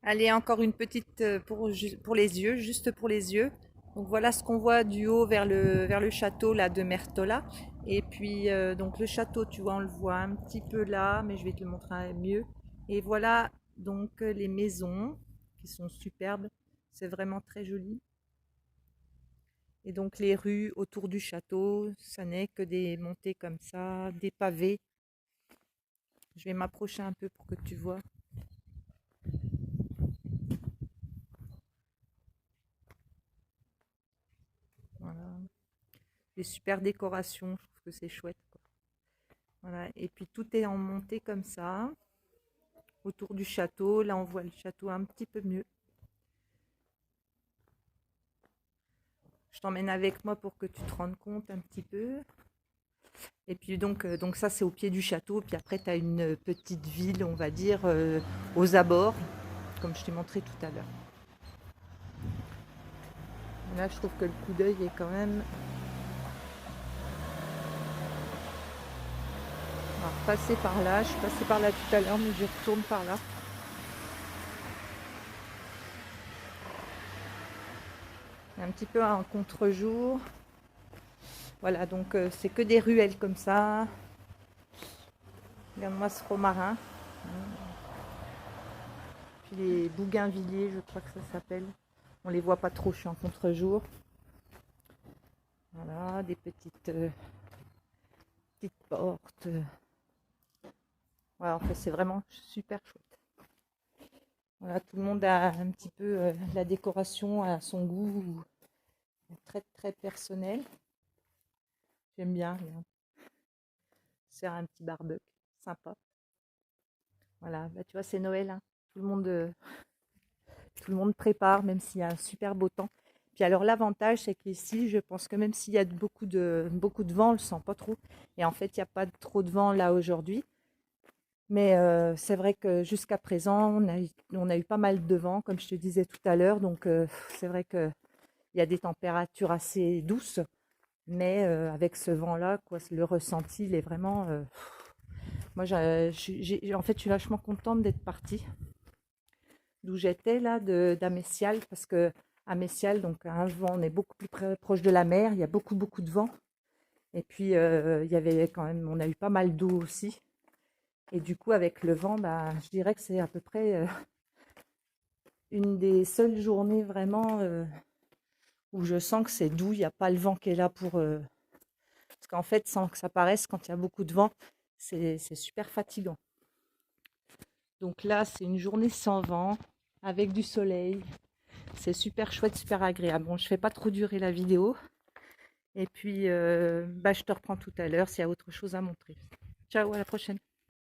Allez, encore une petite pour les yeux, juste pour les yeux. Donc voilà ce qu'on voit du haut vers le château là de Mertola. Et puis donc le château, tu vois, on le voit un petit peu là, mais je vais te le montrer mieux. Et voilà donc les maisons qui sont superbes. C'est vraiment très joli. Et donc les rues autour du château, ça n'est que des montées comme ça, des pavés. Je vais m'approcher un peu pour que tu vois. Voilà. Des super décorations, je trouve que c'est chouette, quoi. Voilà. Et puis tout est en montée comme ça, autour du château. Là, on voit le château un petit peu mieux. Je t'emmène avec moi pour que tu te rendes compte un petit peu. Et puis donc ça, c'est au pied du château. Puis après, tu as une petite ville, on va dire, aux abords, comme je t'ai montré tout à l'heure. Là, je trouve que le coup d'œil est quand même... On va repasser par là. Je suis passée par là tout à l'heure, mais je retourne par là. Un petit peu en contre-jour. Voilà, donc c'est que des ruelles comme ça. Regarde-moi ce romarin. Puis les bougainvilliers, je crois que ça s'appelle. On les voit pas trop, je suis en contre-jour. Voilà, des petites portes. Voilà, en fait, c'est vraiment super chouette. Voilà, tout le monde a un petit peu la décoration à son goût, très très personnel. J'aime bien, regarde. C'est un petit barbecue, sympa. Voilà, bah, tu vois, c'est Noël, hein. Tout le monde prépare, même s'il y a un super beau temps. Puis alors l'avantage, c'est qu'ici, je pense que même s'il y a beaucoup de vent, on le sent pas trop. Et en fait, il n'y a pas trop de vent là aujourd'hui. Mais c'est vrai que jusqu'à présent, on a eu pas mal de vent, comme je te disais tout à l'heure. Donc c'est vrai qu'il y a des températures assez douces. Mais avec ce vent-là, quoi, le ressenti, il est vraiment... moi, en fait, je suis vachement contente d'être partie d'où j'étais là, d'à Messial, parce que à Messial, donc un vent, on est beaucoup plus proche de la mer, il y a beaucoup de vent. Et puis il y avait quand même, on a eu pas mal d'eau aussi. Et du coup, avec le vent, bah, je dirais que c'est à peu près une des seules journées vraiment où je sens que c'est doux, il n'y a pas le vent qui est là pour... parce qu'en fait, sans que ça paraisse, quand il y a beaucoup de vent, c'est super fatigant. Donc là, c'est une journée sans vent, avec du soleil. C'est super chouette, super agréable. Bon, je fais pas trop durer la vidéo. Et puis, bah, je te reprends tout à l'heure s'il y a autre chose à montrer. Ciao, à la prochaine.